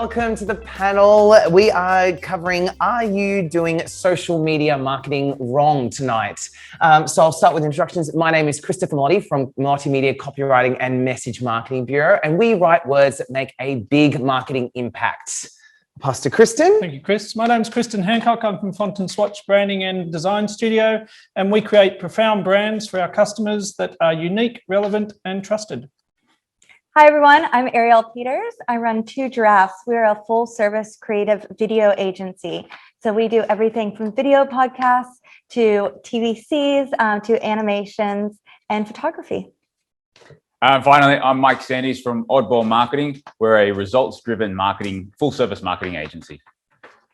welcome to the panel. We are covering, are you doing social media marketing wrong tonight? So I'll start with introductions. My name is Christopher Melotti from Melotti Media Copywriting and Message Marketing Bureau, and we write words that make a big marketing impact. Pastor Kristen. Thank you, Chris. My name is Kristen Hancock. I'm from Font & Swatch Branding and Design Studio, and we create profound brands for our customers that are unique, relevant, and trusted. Hi, everyone. I'm Ariel Peters. I run Two Giraffes. We're a full-service creative video agency. So we do everything from video podcasts to TVCs, to animations and photography. Finally, I'm Mike Sandys from Oddball Marketing. We're a results-driven marketing, full-service marketing agency.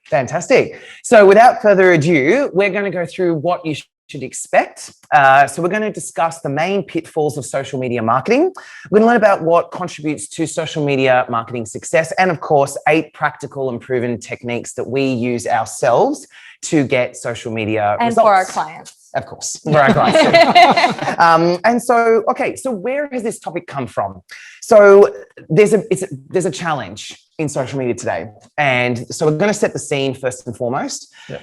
Fantastic. So without further ado, we're going to go through what you should expect. So we're going to discuss the main pitfalls of social media marketing. We're going to learn about what contributes to social media marketing success, and of course, 8 practical and proven techniques that we use ourselves to get social media and results. For our clients. Of course, for our clients too. And so, okay, so where has this topic come from? So there's a challenge in social media today. And so we're going to set the scene first and foremost. Yeah.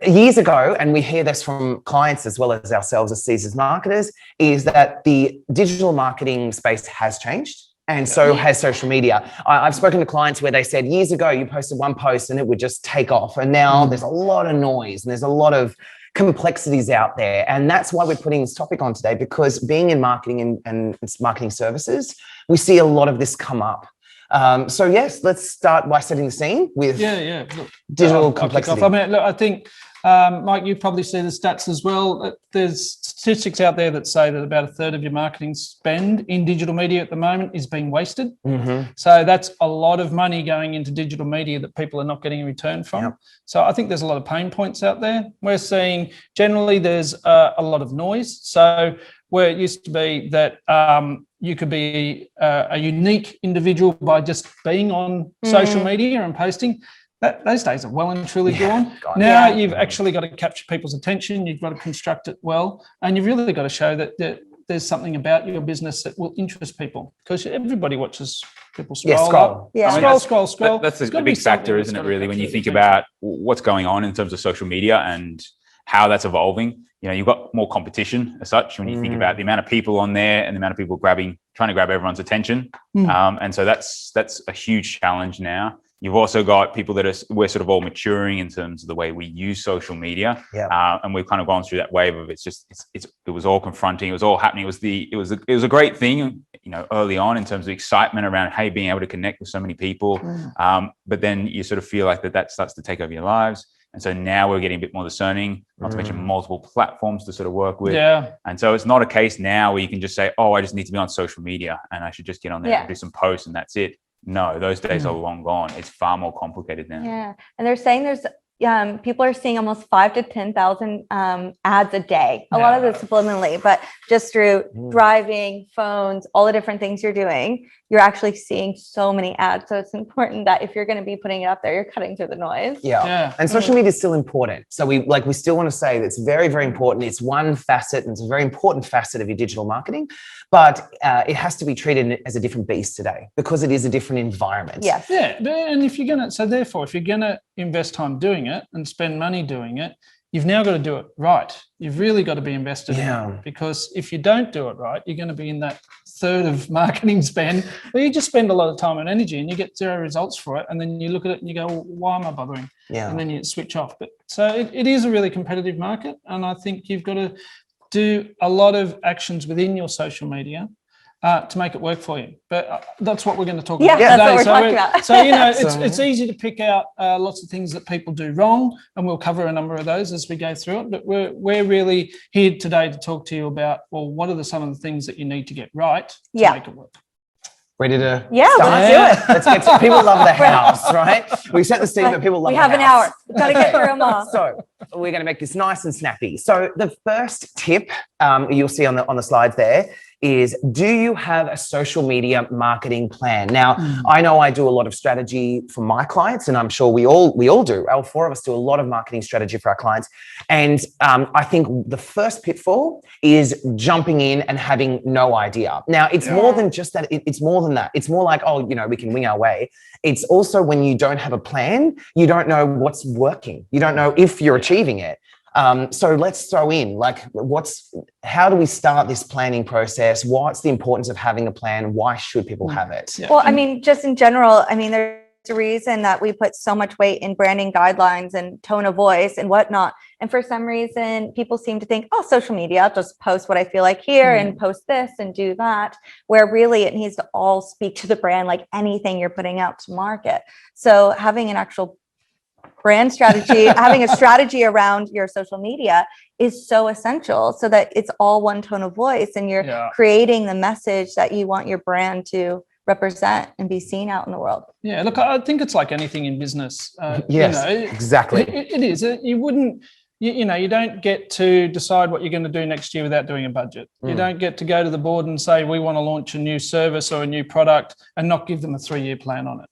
Years ago, and we hear this from clients as well as ourselves as Caesars marketers, is that the digital marketing space has changed. And so has social media. I've spoken to clients where they said years ago, you posted one post and it would just take off. And now there's a lot of noise and there's a lot of complexities out there. And that's why we're putting this topic on today, because being in marketing and marketing services, we see a lot of this come up. So yes, let's start by setting the scene with Look, digital complexity. I mean, look, I think, Mike, you probably see the stats as well. There's statistics out there that say that about a third of your marketing spend in digital media at the moment is being wasted. Mm-hmm. So that's a lot of money going into digital media that people are not getting a return from. Yep. So I think there's a lot of pain points out there. We're seeing generally there's a lot of noise. So where it used to be that you could be a unique individual by just being on social media and posting, those days are well and truly gone. Now you've actually got to capture people's attention. You've got to construct it well, and you've really got to show that there's something about your business that will interest people, because everybody watches people scroll up. Yeah. I mean, Scroll. That's a big factor, isn't it, really, when you think about what's going on in terms of social media and how that's evolving. You know, you've got more competition as such when you think about the amount of people on there and the amount of people trying to grab everyone's attention. And so that's a huge challenge now. You've also got people we're sort of all maturing in terms of the way we use social media. Yeah. And we've kind of gone through that wave of it was all confronting. It was all happening. It was a great thing, you know, early on in terms of excitement around, hey, being able to connect with so many people. But then you sort of feel like that starts to take over your lives. And so now we're getting a bit more discerning, not to mention multiple platforms to sort of work with. Yeah. And so it's not a case now where you can just say, oh, I just need to be on social media and I should just get on there and do some posts and that's it. No, those days are long gone. It's far more complicated now. Yeah. And they're saying there's people are seeing almost 5,000 to 10,000 ads a day. A lot of it subliminally, but just through driving, phones, all the different things you're doing, you're actually seeing so many ads. So it's important that if you're going to be putting it up there, you're cutting through the noise. Yeah. And social media is still important. So we still want to say that it's very, very important. It's one facet, and it's a very important facet of your digital marketing, but it has to be treated as a different beast today because it is a different environment. Yes. Yeah. And if you're going to invest time doing it and spend money doing it, you've now got to do it right. You've really got to be invested in it, because if you don't do it right, you're going to be in that third of marketing spend where you just spend a lot of time and energy and you get zero results for it. And then you look at it and you go, well, why am I bothering? Yeah. And then you switch off. But so it is a really competitive market. And I think you've got to do a lot of actions within your social media to make it work for you. But that's what we're going to talk about today. That's what we're talking about. So, you know, it's easy to pick out lots of things that people do wrong, and we'll cover a number of those as we go through it. But we're really here today to talk to you about, well, what are some of the things that you need to get right to make it work? Ready to start? Let's do it. Let's get to, people love the house, right? We set the scene, but people love the house. We have an hour. We've got to get through them all. So we're going to make this nice and snappy. So the first tip you'll see on the slides there is, do you have a social media marketing plan? Now, I know I do a lot of strategy for my clients, and I'm sure we all do. All four of us do a lot of marketing strategy for our clients. And I think the first pitfall is jumping in and having no idea. Now, it's more than just that. It's more than that. It's more like, oh, we can wing our way. It's also when you don't have a plan, you don't know what's working. You don't know if you're achieving it. So let's throw in, like, how do we start this planning process? What's the importance of having a plan? Why should people have it? Yeah. Well, I mean, just in general, I mean, there's a reason that we put so much weight in branding guidelines and tone of voice and whatnot. And for some reason, people seem to think, oh, social media, I'll just post what I feel like here and post this and do that, where really it needs to all speak to the brand, like anything you're putting out to market. So having an actual brand strategy, having a strategy around your social media is so essential, so that it's all one tone of voice and you're creating the message that you want your brand to represent and be seen out in the world. Yeah, look, I think it's like anything in business. Yes, exactly. It is. You wouldn't, you don't get to decide what you're going to do next year without doing a budget. You don't get to go to the board and say, we want to launch a new service or a new product and not give them a 3-year plan on it.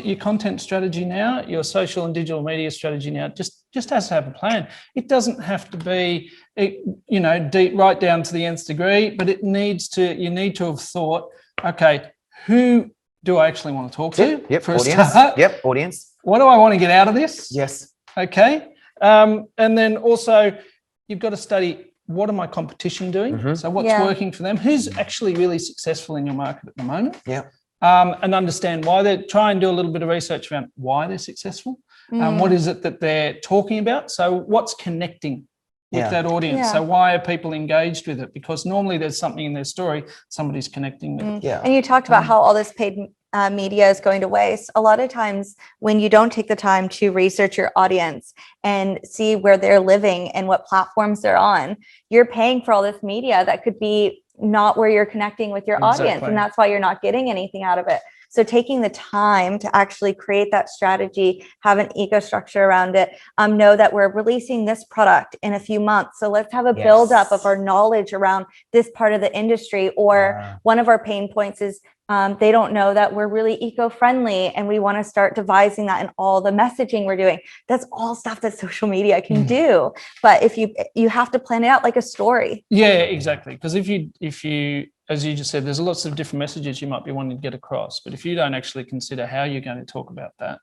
Your content strategy now, your social and digital media strategy now, just has to have a plan. It doesn't have to be, deep right down to the nth degree, but you need to have thought, okay, who do I actually want to talk to? Yep. For Audience. start? Yep. Audience. What do I want to get out of this? Yes. Okay. And then also you've got to study, what are my competition doing? So what's working for them? Who's actually really successful in your market at the moment? Yeah. And understand why try and do a little bit of research around why they're successful. What is it that they're talking about? So what's connecting with that audience? Yeah. So why are people engaged with it? Because normally there's something in their story somebody's connecting with. Yeah. And you talked about how all this paid media is going to waste. A lot of times when you don't take the time to research your audience and see where they're living and what platforms they're on, you're paying for all this media that could be not where you're connecting with your audience. And that's why you're not getting anything out of it. So taking the time to actually create that strategy, have an eco structure around it, know that we're releasing this product in a few months. So let's have a buildup of our knowledge around this part of the industry. Or one of our pain points is they don't know that we're really eco-friendly, and we want to start devising that in all the messaging we're doing. That's all stuff that social media can do. But if you have to plan it out like a story. Yeah, exactly. Because if you, as you just said, there's lots of different messages you might be wanting to get across. But if you don't actually consider how you're going to talk about that,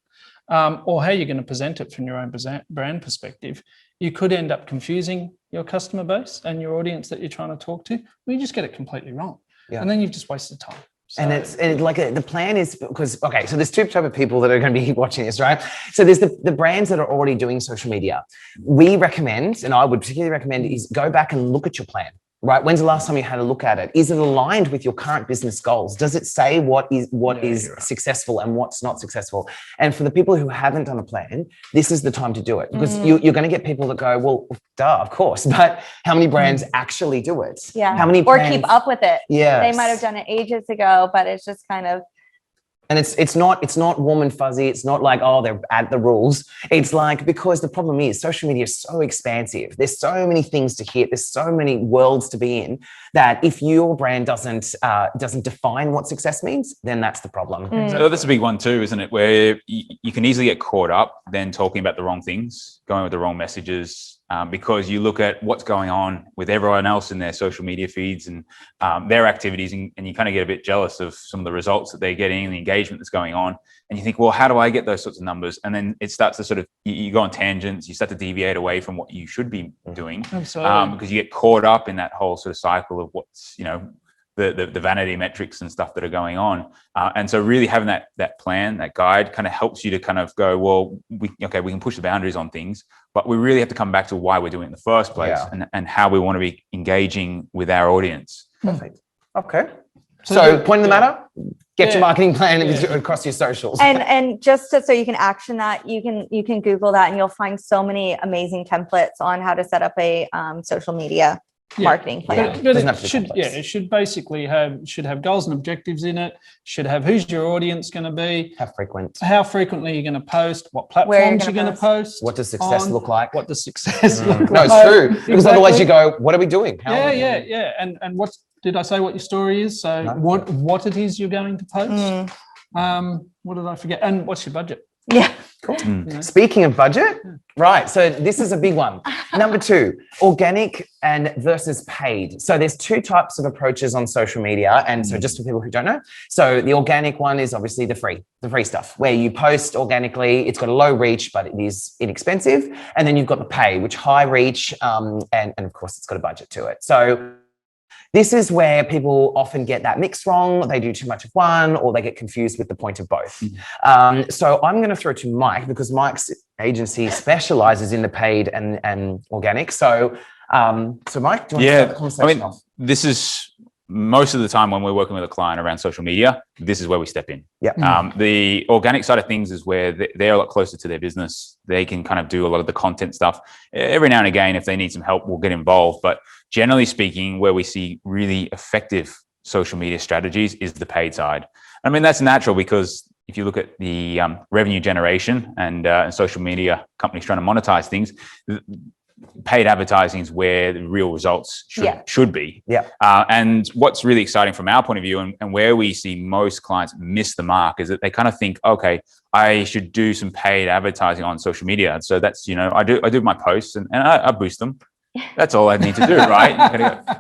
or how you're going to present it from your own brand perspective, you could end up confusing your customer base and your audience that you're trying to talk to. You just get it completely wrong. And then you've just wasted time. So, and the plan is, because, okay, so there's two types of people that are going to be watching this, right? So there's the brands that are already doing social media. We recommend, and I would particularly recommend, is go back and look at your plan, right? When's the last time you had a look at it? Is it aligned with your current business goals? Does it say what is successful and what's not successful? And for the people who haven't done a plan, this is the time to do it, because you're going to get people that go, well, duh, of course, but how many brands actually do it? Yeah. How many or brands keep up with it? Yeah. They might have done it ages ago, but it's just kind of. And it's not warm and fuzzy. It's not like, oh, they're at the rules. It's like, because the problem is social media is so expansive. There's so many things to hit. There's so many worlds to be in, that if your brand doesn't define what success means, then that's the problem. So that's a big one too, isn't it? Where you can easily get caught up then talking about the wrong things, going with the wrong messages, because you look at what's going on with everyone else in their social media feeds and their activities, and you kind of get a bit jealous of some of the results that they're getting and the engagement that's going on. And you think, well, how do I get those sorts of numbers? And then it starts to sort of, you go on tangents, you start to deviate away from what you should be doing, because you get caught up in that whole sort of cycle of what's, the vanity metrics and stuff that are going on. And so really having that plan, that guide, kind of helps you to kind of go, well, we can push the boundaries on things, but we really have to come back to why we're doing it in the first place, and how we want to be engaging with our audience. Perfect. Okay. So point of the matter, get your marketing plan across your socials. And just so you can action that, you can Google that, and you'll find so many amazing templates on how to set up a social media marketing plan. But Doesn't have to it be should, complex. it should basically have goals and objectives in it. Should have who's your audience going to be, How frequent? how frequently you're going to post, what Where you're platforms you're going to post, What does success on, look like? what does success look No, like. it's true. Because otherwise Exactly. you go, what are we doing? How Yeah. And what did I say? What your story is? So No. what it is you're going to post. What did I forget? And what's your budget? Yeah. Cool. You know? Speaking of budget, right. So this is a big one. Number 2, organic and versus paid. So there's 2 types of approaches on social media. And so just for people who don't know, so the organic one is obviously the free stuff where you post organically. It's got a low reach, but it is inexpensive. And then you've got the pay, which high reach, and of course it's got a budget to it. So this is where people often get that mix wrong. They do too much of one, or they get confused with the point of both. So I'm going to throw to Mike because Mike's agency specializes in the paid and organic. So, Mike, do you want to start the conversation off? This is most of the time when we're working with a client around social media, this is where we step in. Yeah. The organic side of things is where they're a lot closer to their business. They can kind of do a lot of the content stuff. Every now and again, if they need some help, we'll get involved. But generally speaking, where we see really effective social media strategies is the paid side. I mean, that's natural because if you look at the revenue generation and social media companies trying to monetize things, paid advertising is where the real results should be. Yeah. And what's really exciting from our point of view and where we see most clients miss the mark is that they kind of think, okay, I should do some paid advertising on social media. So that's, I do my posts and I boost them. That's all I need to do, right?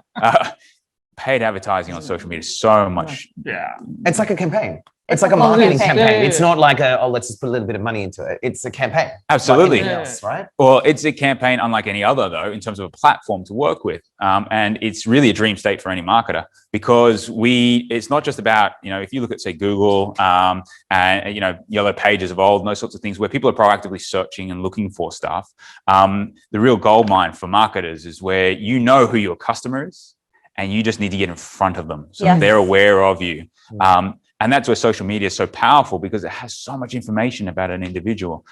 Paid advertising on social media is so much. Yeah. It's like a campaign. It's like a marketing campaign. campaign. Yeah. It's not like let's just put a little bit of money into it. It's a campaign. Absolutely. Like anything else, right? Well, it's a campaign unlike any other, though, in terms of a platform to work with. And it's really a dream state for any marketer because it's not just about, if you look at, say, Google and, yellow pages of old and those sorts of things where people are proactively searching and looking for stuff. The real gold mine for marketers is where you know who your customer is and you just need to get in front of them so they're aware of you. And that's where social media is so powerful because it has so much information about an individual,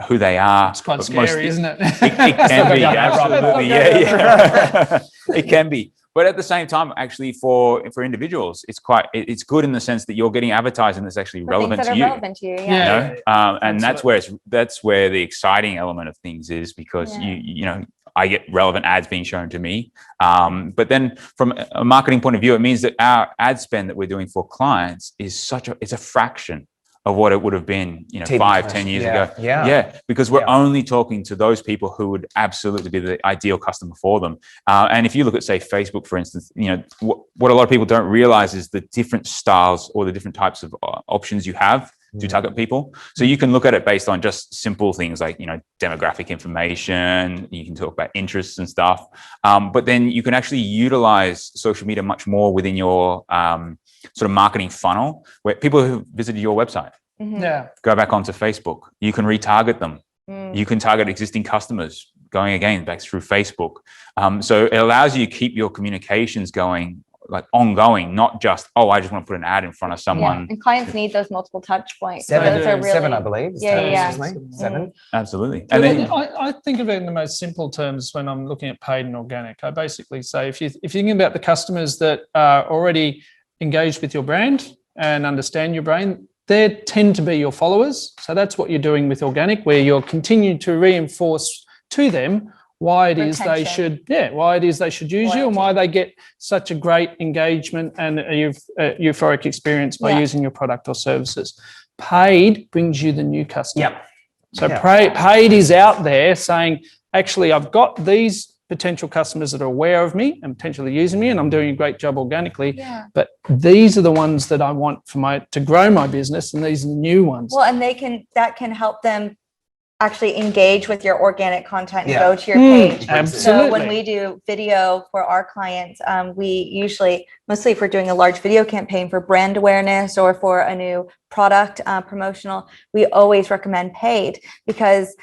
who they are. It's quite scary, isn't it? It can be, absolutely. Yeah. It can be. But at the same time, actually, for individuals, it's good in the sense that you're getting advertising that's actually relevant to you. Relevant to you, yeah. And that's where the exciting element of things is because I get relevant ads being shown to me. But then from a marketing point of view, it means that our ad spend that we're doing for clients is it's a fraction of what it would have been, 5-10 years ago. Yeah. Because we're only talking to those people who would absolutely be the ideal customer for them. And if you look at, say, Facebook, for instance, what a lot of people don't realize is the different styles or the different types of options you have to target people. So you can look at it based on just simple things like, demographic information. You can talk about interests and stuff. But then you can actually utilize social media much more within your sort of marketing funnel where people who visited your website go back onto Facebook. You can retarget them. You can target existing customers going again back through Facebook. So it allows you to keep your communications going like ongoing, not just, I just want to put an ad in front of someone. And clients need those multiple touch points. Seven, I believe. Yeah. 7. Absolutely. And then I think of it in the most simple terms when I'm looking at paid and organic. I basically say, if you're thinking about the customers that are already engaged with your brand and understand your brand, they tend to be your followers. So that's what you're doing with organic, where you're continuing to reinforce to them why it is they should use you and why they get such a great engagement and a euphoric experience by using your product or services. Paid brings you the new customer. So paid is out there saying, actually, I've got these potential customers that are aware of me and potentially using me, and I'm doing a great job organically. But these are the ones that I want to grow my business, and these are the new ones. Well, and that can help them actually engage with your organic content and go to your page. Absolutely. So when we do video for our clients, we usually, mostly if we're doing a large video campaign for brand awareness or for a new product promotional, we always recommend paid because,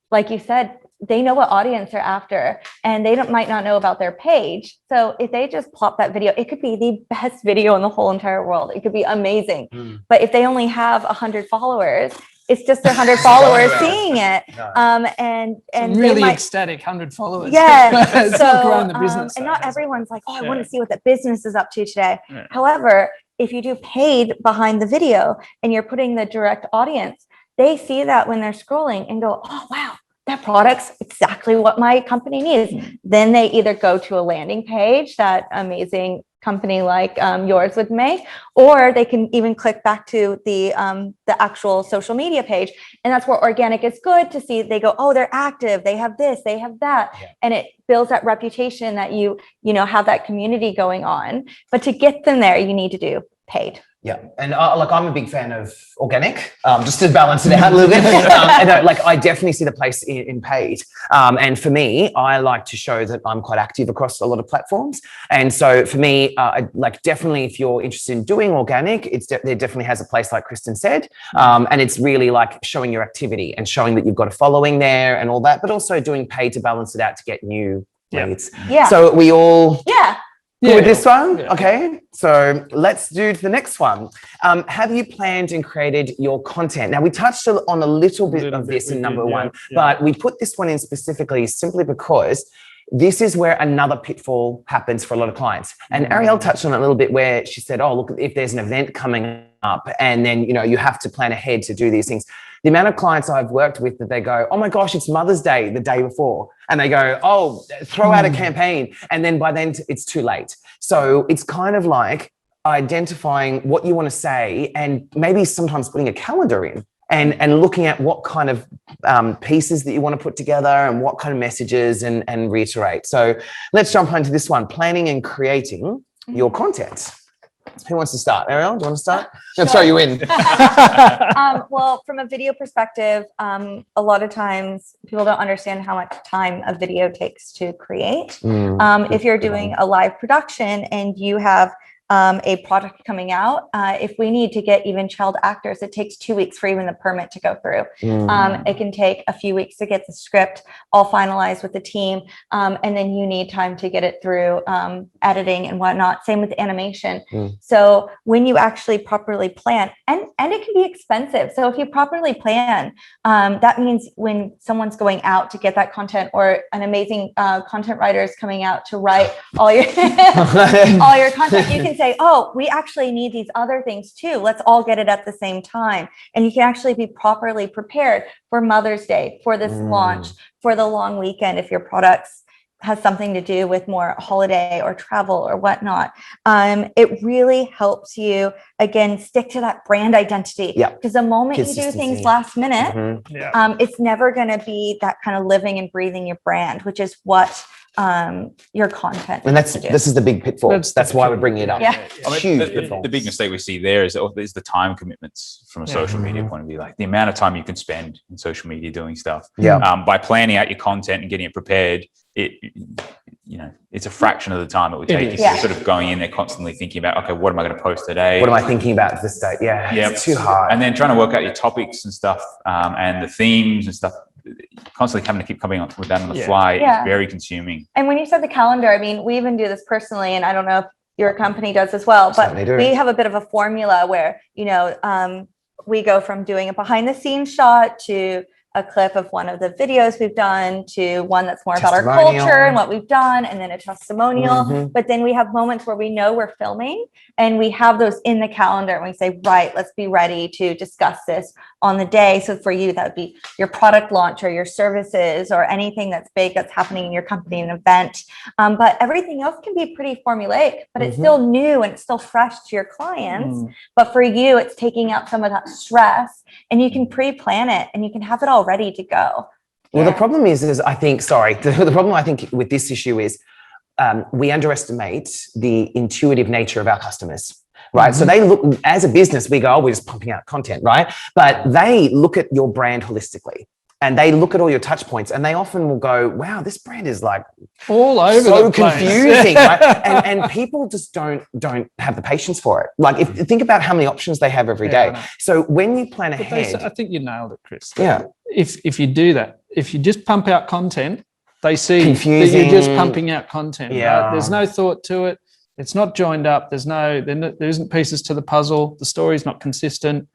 like you said, they know what audience they're after and they might not know about their page. So if they just plop that video, it could be the best video in the whole entire world. It could be amazing. But if they only have 100 followers It's just their 100 followers seeing it. And really they might, ecstatic 100 followers. Yeah. It's So, not growing the business. and not everyone's like, oh, I want Yeah. to see what the business is up to today. Yeah. However, if you do paid behind the video and you're putting the direct audience, they see that when they're scrolling and go, oh, wow, that product's exactly what my company needs. Then they either go to a landing page, that amazing company like yours would make, or they can even click back to the actual social media page. And that's where organic is good to see. They go, oh, they're active. They have this, they have that. Yeah. And it builds that reputation that you have that community going on. But to get them there, you need to do paid. Yeah, and like I'm a big fan of organic, just to balance it out a little bit. And I definitely see the place in paid. And for me, I like to show that I'm quite active across a lot of platforms. And so for me, definitely, if you're interested in doing organic, there definitely has a place, like Kristen said. And it's really like showing your activity and showing that you've got a following there and all that, but also doing paid to balance it out to get new leads. Yeah. So we all. Yeah. Good with this one? Yeah. Okay, so let's do the next one. Have you planned and created your content? Now, we touched on a little bit of this in number one, but we put this one in specifically simply because this is where another pitfall happens for a lot of clients. And Ariel touched on it a little bit where she said, oh, look, if there's an event coming up and then, you have to plan ahead to do these things. The amount of clients I've worked with that they go, oh my gosh, it's Mother's Day the day before. And they go, oh, throw out a campaign. And then by then it's too late. So it's kind of like identifying what you want to say and maybe sometimes putting a calendar in and looking at what kind of pieces that you want to put together and what kind of messages and reiterate. So let's jump into this one, planning and creating your content. Who wants to start? Ariel, do you want to start? I'll throw you in. Well, from a video perspective, a lot of times people don't understand how much time a video takes to create. If you're doing a live production and you have a product coming out, if we need to get even child actors, it takes 2 weeks for even the permit to go through. It can take a few weeks to get the script all finalized with the team. And then you need time to get it through editing and whatnot. Same with animation. So when you actually properly plan, and it can be expensive. So if you properly plan, that means when someone's going out to get that content, or an amazing content writer is coming out to write all your all your content, you can say, oh, we actually need these other things too. Let's all get it at the same time. And you can actually be properly prepared for Mother's Day, for this launch, for the long weekend, if your products has something to do with more holiday or travel or whatnot. It really helps you, again, stick to that brand identity. Yeah. Because the moment you do things last minute, it's never going to be that kind of living and breathing your brand, which is what your content. And this is the big pitfall. That's why we're bringing it up. Yeah. I mean, Huge the big mistake we see there is the time commitments from a social media point of view, like the amount of time you can spend in social media doing stuff. By planning out your content and getting it prepared, it's a fraction of the time it would take you. So sort of going in there constantly thinking about, okay, what am I going to post today? What am I thinking about this date? It's too hard. And then trying to work out your topics and stuff, and the themes and stuff. Constantly having to keep coming up with that on the fly is very consuming. And when you said the calendar, I mean, we even do this personally, and I don't know if your company does as well, but we have a bit of a formula where, we go from doing a behind the scenes shot to a clip of one of the videos we've done to one that's more about our culture and what we've done, and then a testimonial. But then we have moments where we know we're filming and we have those in the calendar and we say, right, let's be ready to discuss this on the day. So for you, that would be your product launch or your services or anything that's big that's happening in your company, an event. But everything else can be pretty formulaic, but it's still new and it's still fresh to your clients. But for you, it's taking out some of that stress, and you can pre-plan it and you can have it all ready to go. Well, the problem is I think, the problem I think with this issue is we underestimate the intuitive nature of our customers. Right. So they look, as a business, we go, oh, we're just pumping out content, right? But they look at your brand holistically and they look at all your touch points and they often will go, wow, this brand is like all over so the place. Confusing, right? And people just don't have the patience for it. Like think about how many options they have every day. So when you plan ahead, I think you nailed it, Chris. Yeah. If you do that, if you just pump out content, they see Confusing. that you're just pumping out content. Yeah. Right? There's no thought to it. It's not joined up. There isn't pieces to the puzzle. The story's not consistent.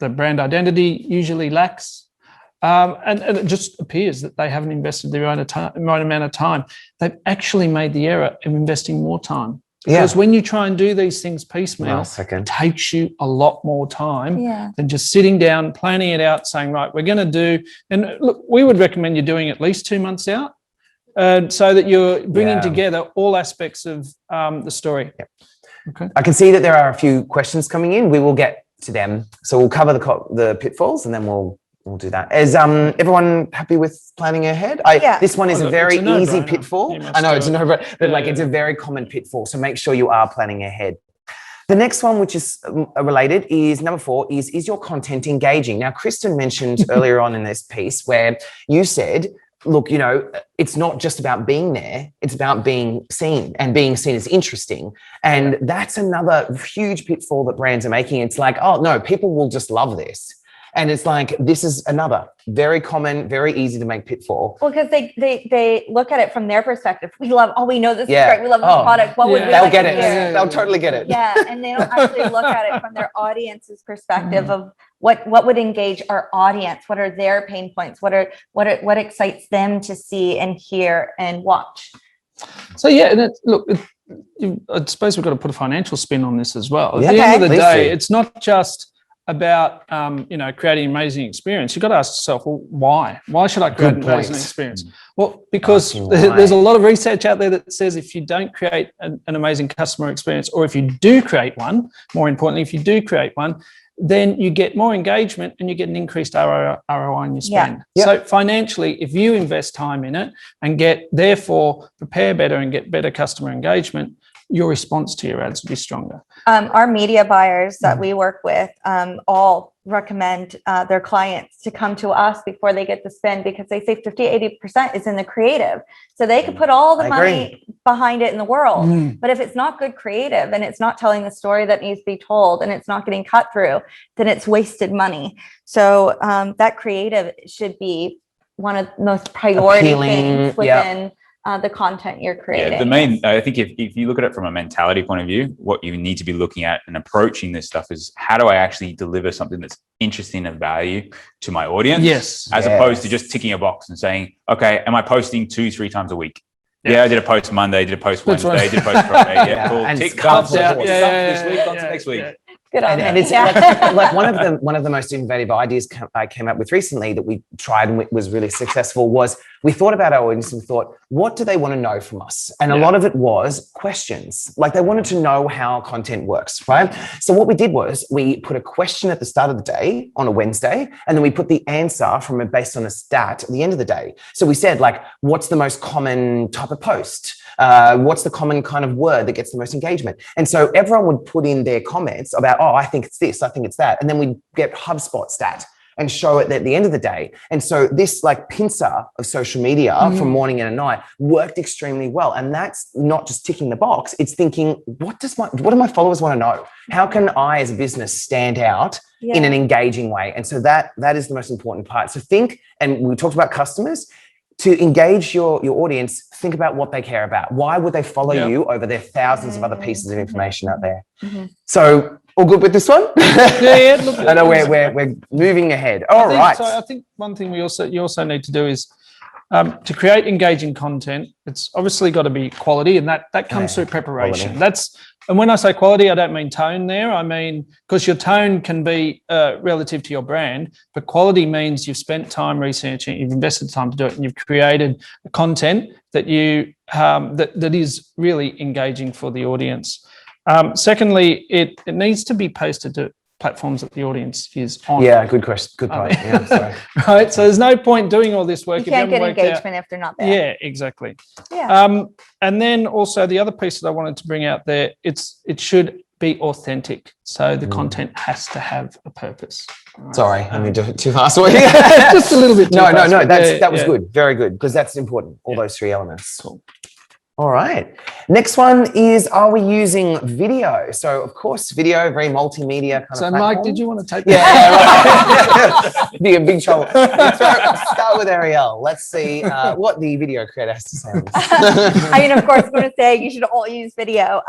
the brand identity usually lacks. And it just appears that they haven't invested their own amount of time. They've actually made the error of investing more time. Because when you try and do these things piecemeal, it takes you a lot more time than just sitting down, planning it out, saying, right, we're going to do, and look, we would recommend you're doing at least 2 months out so that you're bringing together all aspects of the story. Okay. I can see that there are a few questions coming in. We will get to them. So we'll cover the pitfalls and then we'll do that. Is everyone happy with planning ahead? This one is a very easy pitfall. I know it's a no-brainer, but like it's a very common pitfall. So make sure you are planning ahead. The next one, which is related, is number 4, is your content engaging? Now, Kristen mentioned earlier on in this piece where you said, look, you know, it's not just about being there, it's about being seen and being seen as interesting. And that's another huge pitfall that brands are making. It's like, oh no, people will just love this. And it's like, this is another very common, very easy to make pitfall. Well, because they look at it from their perspective. We know this is great. We love this product. What would we they'll like get to it. hear? They'll totally get it. Yeah, and they don't actually look at it from their audience's perspective of what would engage our audience. What are their pain points? What excites them to see and hear and watch? So and I suppose we've got to put a financial spin on this as well. At the end of the day, it's not just about creating an amazing experience. You've got to ask yourself, well, why? Why should I create an amazing experience? Well, because there's a lot of research out there that says if you don't create an amazing customer experience, or if you do create one, more importantly, if you do create one, then you get more engagement and you get an increased ROI on your spend. So financially, if you invest time in it and therefore prepare better and get better customer engagement, your response to your ads will be stronger. Our media buyers that we work with all recommend their clients to come to us before they get to spend, because they say 50-80% is in the creative. So they could put all the money behind it in the world. But if it's not good creative and it's not telling the story that needs to be told and it's not getting cut through, then it's wasted money. So that creative should be one of the most priority things within the content you're creating. I think if you look at it from a mentality point of view, what you need to be looking at and approaching this stuff is, how do I actually deliver something that's interesting and value to my audience? As opposed to just ticking a box and saying, okay, am I posting 2-3 times a week? I did a post Monday, did a post Wednesday, did a post Friday. Cool. And tick, done. This week, on to next week. Good on and it's like one of the most innovative ideas I came up with recently that we tried and was really successful was, we thought about our audience and thought, what do they want to know from us? And a lot of it was questions. Like, they wanted to know how content works, right? So what we did was we put a question at the start of the day on a Wednesday, and then we put the answer based on a stat at the end of the day. So we said, like, what's the most common type of post? What's the common kind of word that gets the most engagement? And so everyone would put in their comments about, oh, I think it's this, I think it's that. And then we'd get HubSpot stat and show it at the end of the day. And so this like pincer of social media from morning and at night worked extremely well. And that's not just ticking the box. It's thinking, what do my followers want to know? How can I as a business stand out in an engaging way? And so that is the most important part. So think, and we talked about customers, to engage your audience, think about what they care about. Why would they follow you over their thousands of other pieces of information out there? So all good with this one? Look, I know we're moving ahead. All right. So I think one thing you also need to do is to create engaging content. It's obviously got to be quality, and that comes through preparation. Quality. And when I say quality, I don't mean tone there. I mean, because your tone can be relative to your brand, but quality means you've spent time researching, you've invested time to do it, and you've created content that that is really engaging for the audience. Secondly, it needs to be posted to platforms that the audience is on. Yeah, good question. Good point. Yeah, sorry. Right. So there's no point doing all this work. You can't get engagement if they're not there. Yeah, exactly. Yeah. And then also the other piece that I wanted to bring out there, it should be authentic. So the content has to have a purpose. Right. Sorry, I mean, too fast. Just a little bit. No. That was good. Very good, because that's important. All those 3 elements. Cool. All right. Next one is, are we using video? So, of course, video, very multimedia kind of platform. Mike, did you want to take that? Yeah, right. Be a big trouble. Start with Ariel. Let's see what the video creator has to say on this. I mean, of course, I'm going to say you should all use video,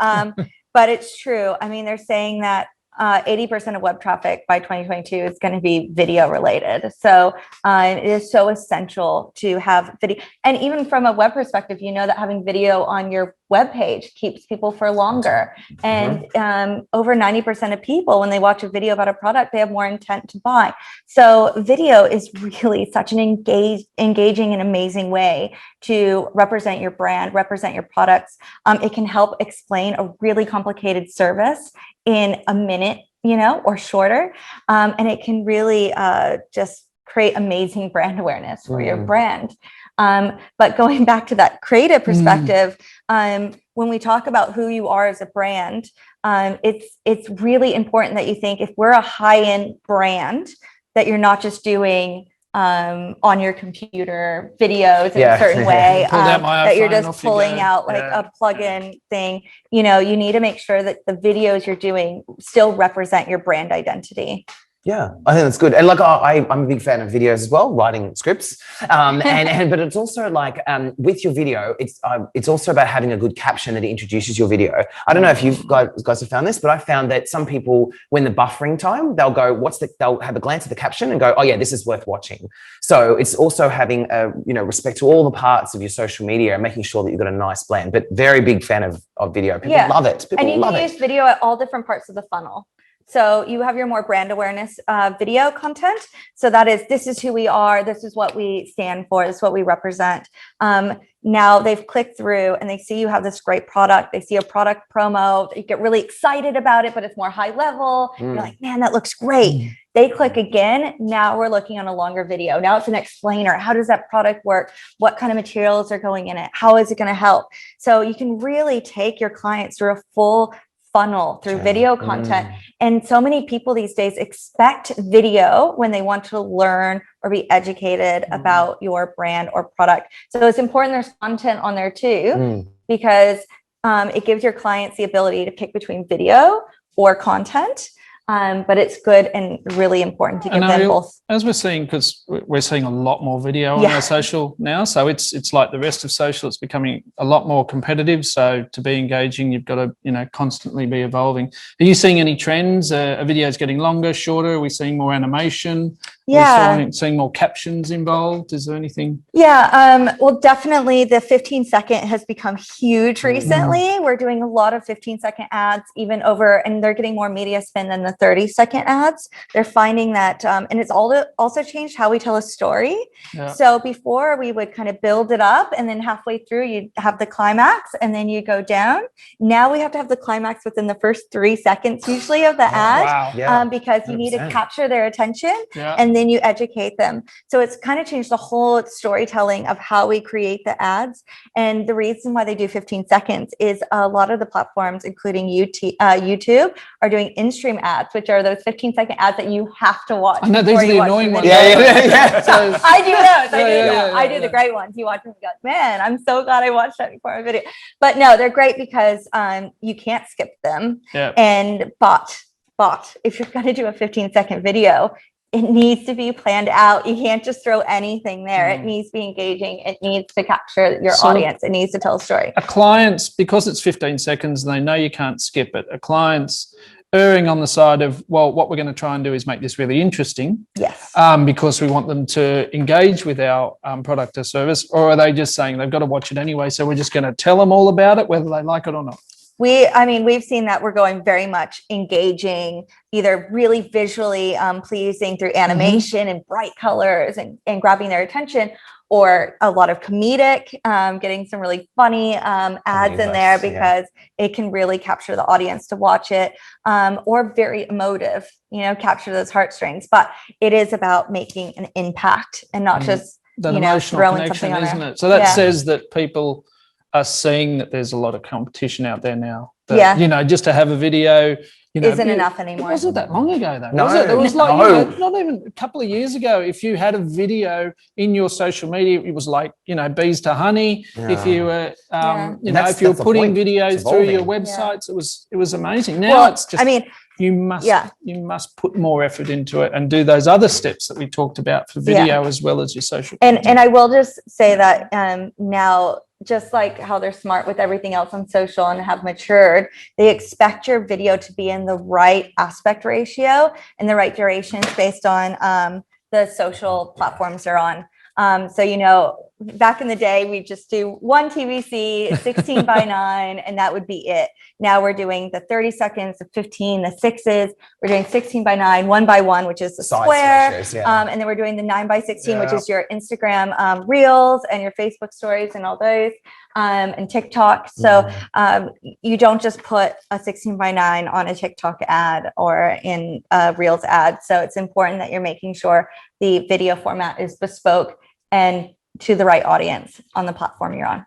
but it's true. I mean, they're saying that 80% of web traffic by 2022 is going to be video related. So it is so essential to have video. And even from a web perspective, you know that having video on your web page keeps people for longer. And over 90% of people, when they watch a video about a product, they have more intent to buy. So video is really such an engaging and amazing way to represent your brand, represent your products. It can help explain a really complicated service in a minute, or shorter. And it can really just create amazing brand awareness for your brand. But going back to that creative perspective, when we talk about who you are as a brand, it's really important that you think if we're a high-end brand, that you're not just doing on your computer videos in a certain way, that you're just pulling out like a plug-in thing. You need to make sure that the videos you're doing still represent your brand identity. Yeah, I think that's good. And like, I'm a big fan of videos as well, writing scripts. But it's also like with your video, it's also about having a good caption that introduces your video. I don't know if you guys have found this, but I found that some people, when the buffering time, they'll go, they'll have a glance at the caption and go, oh yeah, this is worth watching. So it's also having respect to all the parts of your social media and making sure that you've got a nice blend. But very big fan of video. People love it. And you can use video at all different parts of the funnel. So you have your more brand awareness video content. So this is who we are. This is what we stand for. This is what we represent. Now they've clicked through and they see you have this great product. They see a product promo. You get really excited about it, but it's more high level. You're like, man, that looks great. They click again. Now we're looking on a longer video. Now it's an explainer. How does that product work? What kind of materials are going in it? How is it going to help? So you can really take your clients through a full funnel through video content. And so many people these days expect video when they want to learn or be educated about your brand or product. So it's important there's content on there too, because it gives your clients the ability to pick between video or content. But it's good and really important to give them both. As we're seeing, because we're seeing a lot more video on our social now, so it's like the rest of social. It's becoming a lot more competitive. So to be engaging, you've got to constantly be evolving. Are you seeing any trends? Are videos getting longer, shorter? Are we seeing more animation? Yeah, are we seeing more captions involved? Is there anything? Yeah, well, definitely the 15-second has become huge recently. We're doing a lot of 15-second ads, and they're getting more media spend than the 30-second ads. They're finding that, and it's also changed how we tell a story. Yeah. So before we would kind of build it up, and then halfway through you'd have the climax, and then you go down. Now we have to have the climax within the first 3 seconds usually of the ad, because you need to capture their attention, and then you educate them. So it's kind of changed the whole storytelling of how we create the ads. And the reason why they do 15 seconds is a lot of the platforms, including YouTube, are doing in-stream ads, which are those 15-second ads that you have to watch. I know these are the annoying ones. So I do those. I do the great ones. You watch them and go, man, I'm so glad I watched that before my video. But no, they're great because you can't skip them. Yeah. And bot, if you're going to do a 15-second video, it needs to be planned out. You can't just throw anything there. It needs to be engaging. It needs to capture your audience. It needs to tell a story. A client's, because it's 15 seconds and they know you can't skip it, a client's erring on the side of, well, what we're going to try and do is make this really interesting. Yes. Because we want them to engage with our product or service, or are they just saying they've got to watch it anyway, so we're just going to tell them all about it, whether they like it or not? We've seen that we're going very much engaging, either really visually pleasing through animation and bright colors and grabbing their attention, or a lot of comedic, getting some really funny ads in there because it can really capture the audience to watch it, or very emotive, capture those heartstrings. But it is about making an impact and not just, that emotional throwing connection, something on isn't there. it? So that says that people are seeing that there's a lot of competition out there now. That, just to have a video, isn't enough anymore. It wasn't that long ago, though. No, was it? It was like not even a couple of years ago. If you had a video in your social media, it was like bees to honey. If you were, if you were putting videos through your websites, it was amazing. Now it's just. you must put more effort into it and do those other steps that we talked about for video as well as your social content. And I will just say that now, just like how they're smart with everything else on social and have matured, they expect your video to be in the right aspect ratio and the right durations based on the social platforms they're on. So, back in the day, we just do one TVC, 16 by 9, and that would be it. Now we're doing the 30 seconds, the 15, the 6s. We're doing 16 by 9, 1 by 1, which is the square. Ratios, and then we're doing the 9 by 16, which is your Instagram reels and your Facebook stories and all those, and TikTok. So you don't just put a 16 by 9 on a TikTok ad or in a Reels ad. So it's important that you're making sure the video format is bespoke and to the right audience on the platform you're on.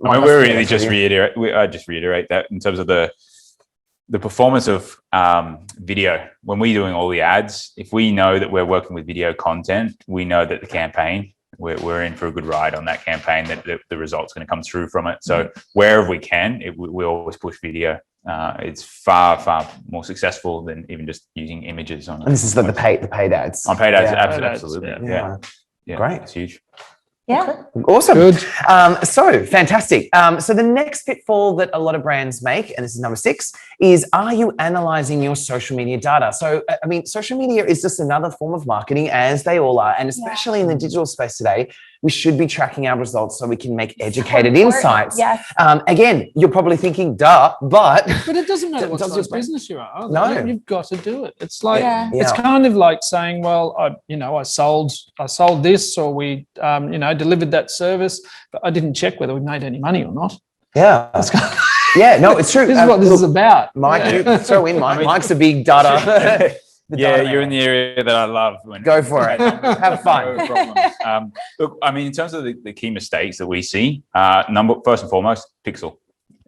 I mean, we're really just reiterate that in terms of the performance of video. When we're doing all the ads, if we know that we're working with video content, we know that the campaign, we're in for a good ride on that campaign, that the result's going to come through from it. So wherever we can, we always push video. It's far more successful than even just using images on. And this is the paid ads. On paid ads, absolutely. Yeah. Great. It's huge. Yeah. Awesome. Good. So fantastic. So the next pitfall that a lot of brands make, and this is number 6, is, are you analyzing your social media data? So, I mean, social media is just another form of marketing, as they all are. And especially in the digital space today, we should be tracking our results so we can make educated insights. Yes. Again, you're probably thinking, duh, but it doesn't matter what does size your business you are. No. You've got to do it. It's like, Yeah. it's kind of like saying, well, I sold this, or we, delivered that service, but I didn't check whether we made any money or not. yeah. That's kind of, Yeah, no, it's true. this is what this is about. Mike, you throw in Mike. Mike's a big data. You're in the area that I love. Go for it. Have fun. No problems. Look, I mean, in terms of the key mistakes that we see, first and foremost, pixel.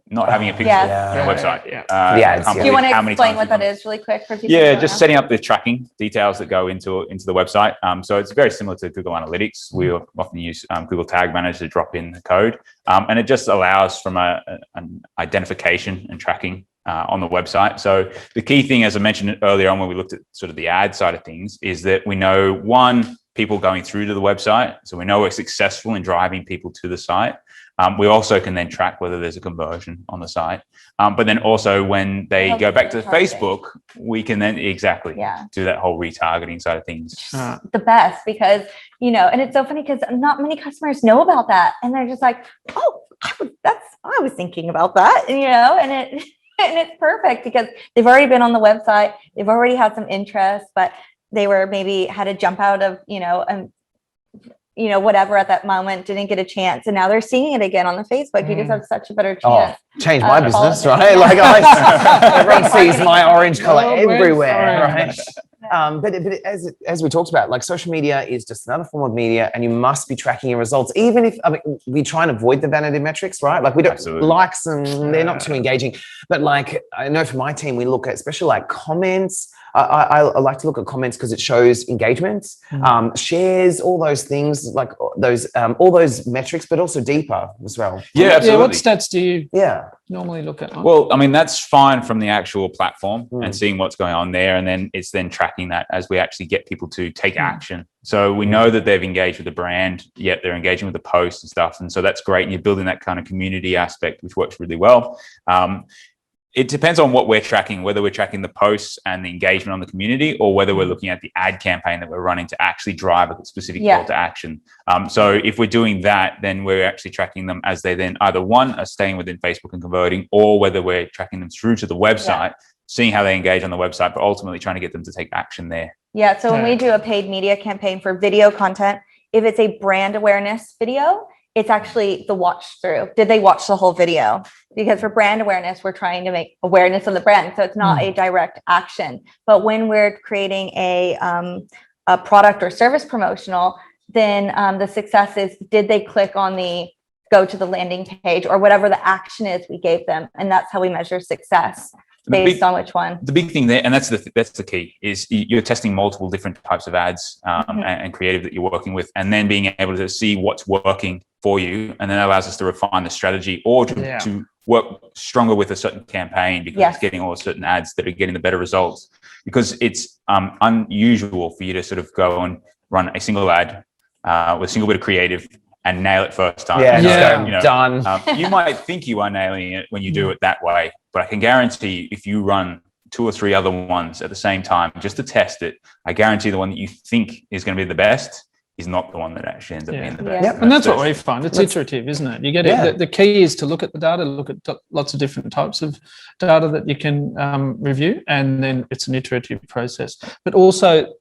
Not having a pixel on your website. Do you want to explain what that is really quick for people? Yeah, just setting up the tracking details that go into the website. So it's very similar to Google Analytics. We often use Google Tag Manager to drop in the code, and it just allows from an identification and tracking on the website. So the key thing, as I mentioned earlier on when we looked at sort of the ad side of things, is that we know, one, people going through to the website. So we know we're successful in driving people to the site. We also can then track whether there's a conversion on the site. But then also when they go back to Facebook, we can then do that whole retargeting side of things. The best, because, and it's so funny because not many customers know about that. And they're just like, oh, I was thinking about that, and it's perfect because they've already been on the website. They've already had some interest, but they were maybe had to jump out of, whatever at that moment, didn't get a chance. And now they're seeing it again on the Facebook. You just have such a better chance. Change my business, right? Like everyone sees my orange color everywhere, right? But as we talked about, like, social media is just another form of media, and you must be tracking your results. Even if we try and avoid the vanity metrics, right? Like, we don't likes, and they're not too engaging. But like, I know for my team, we look at especially like comments. I like to look at comments because it shows engagements, shares, all those things, like those all those metrics, but also deeper as well. Yeah, absolutely. Yeah, what stats do you normally look at? Well, I mean, that's fine from the actual platform and seeing what's going on there, and then it's then tracking that as we actually get people to take action. So we know that they've engaged with the brand, yet they're engaging with the posts and stuff, and so that's great. And you're building that kind of community aspect, which works really well. It depends on what we're tracking, whether we're tracking the posts and the engagement on the community, or whether we're looking at the ad campaign that we're running to actually drive a specific call to action. So if we're doing that, then we're actually tracking them as they then either, one, are staying within Facebook and converting, or whether we're tracking them through to the website, seeing how they engage on the website, but ultimately trying to get them to take action there. Yeah. So when we do a paid media campaign for video content, if it's a brand awareness video, it's actually the watch through. Did they watch the whole video? Because for brand awareness, we're trying to make awareness of the brand. So it's not a direct action. But when we're creating a product or service promotional, then the success is, did they click on go to the landing page or whatever the action is we gave them? And that's how we measure success. Based on which one. The big thing there, and that's the key, is you're testing multiple different types of ads and creative that you're working with, and then being able to see what's working for you, and then allows us to refine the strategy or to work stronger with a certain campaign because it's getting all certain ads that are getting the better results. Because it's unusual for you to sort of go and run a single ad with a single bit of creative and nail it first time. Done. You might think you are nailing it when you do it that way, but I can guarantee if you run 2 or 3 other ones at the same time just to test it, I guarantee the one that you think is going to be the best is not the one that actually ends up being the best. And that's what we find. It's iterative, isn't it? You get it. The key is to look at the data, look at lots of different types of data that you can review, and then it's an iterative process. But also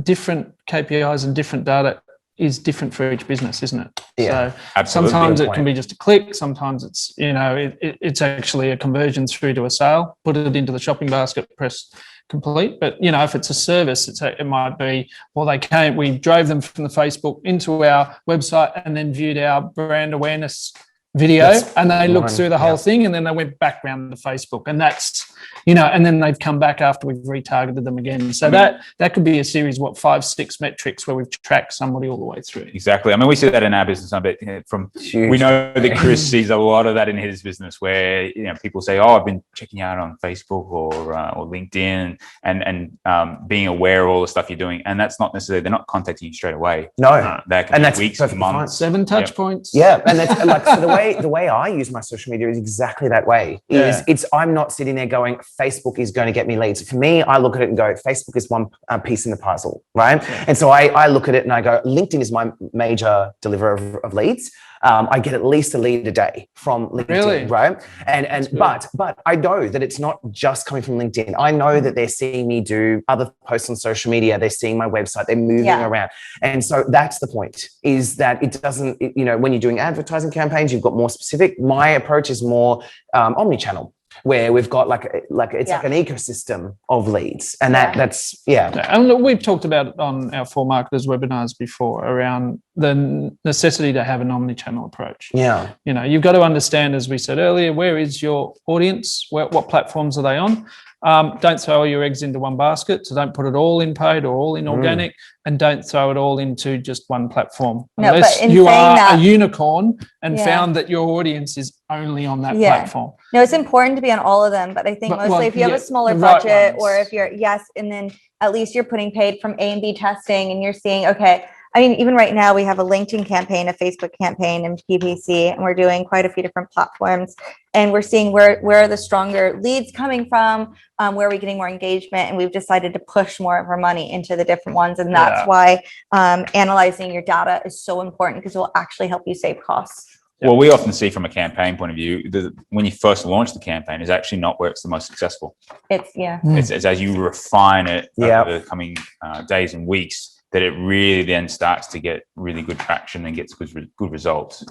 different KPIs and different data is different for each business, isn't it? Yeah, so absolutely. Sometimes it can be just a click. Sometimes it's, it's actually a conversion through to a sale, put it into the shopping basket, press complete. But, if it's a service, it might be, we drove them from the Facebook into our website and then viewed our brand awareness video, and they looked through the whole thing, and then they went back round to Facebook, and that's, and then they've come back after we've retargeted them again. So that could be a series, 5, 6 metrics where we've tracked somebody all the way through. Exactly. I mean, we see that in our business a bit. We know that Chris sees a lot of that in his business, where people say, "Oh, I've been checking out on Facebook or LinkedIn," and being aware of all the stuff you're doing, and that's not necessarily, they're not contacting you straight away. No, that can be weeks, months, 7 touch points. Yeah, and that's like, so the way I use my social media is exactly that way. I'm not sitting there going, Facebook is going to get me leads. For me, I look at it and go, Facebook is one piece in the puzzle, right? Yeah. And so I look at it and I go, LinkedIn is my major deliverer of leads. I get at least a lead a day from LinkedIn, right? But I know that it's not just coming from LinkedIn. I know that they're seeing me do other posts on social media. They're seeing my website. They're moving around. And so that's the point, is that it doesn't, when you're doing advertising campaigns, you've got more specific. My approach is more omni-channel, where we've got like an ecosystem of leads, and that's. And look, we've talked about it on our 4Marketers webinars before around the necessity to have an omni-channel approach. Yeah, you've got to understand, as we said earlier, where is your audience? What platforms are they on? Don't throw all your eggs into one basket. So don't put it all in paid or all in organic, and don't throw it all into just one platform. Unless you are a unicorn and found that your audience is only on that platform. No, it's important to be on all of them. But I think mostly if you have a smaller budget, or if you're, and then at least you're putting paid from A and B testing, and you're seeing, I mean, even right now we have a LinkedIn campaign, a Facebook campaign, and PPC, and we're doing quite a few different platforms. And we're seeing where are the stronger leads coming from, where are we getting more engagement, and we've decided to push more of our money into the different ones. And that's why analyzing your data is so important, because it will actually help you save costs. Well, we often see from a campaign point of view, when you first launch the campaign is actually not where it's the most successful. It's as you refine it over the coming days and weeks, that it really then starts to get really good traction and gets good results.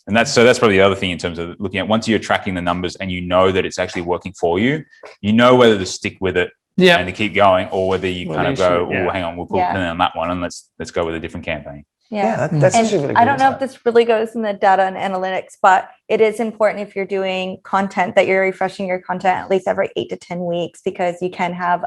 And that's probably the other thing in terms of looking at, once you're tracking the numbers and you know that it's actually working for you, whether to stick with it and to keep going, or whether you kind of go, hang on, we'll put in on that one and let's go with a different campaign. That's actually really good. I don't know if this really goes in the data and analytics, but it is important if you're doing content that you're refreshing your content at least every 8 to 10 weeks, because you can have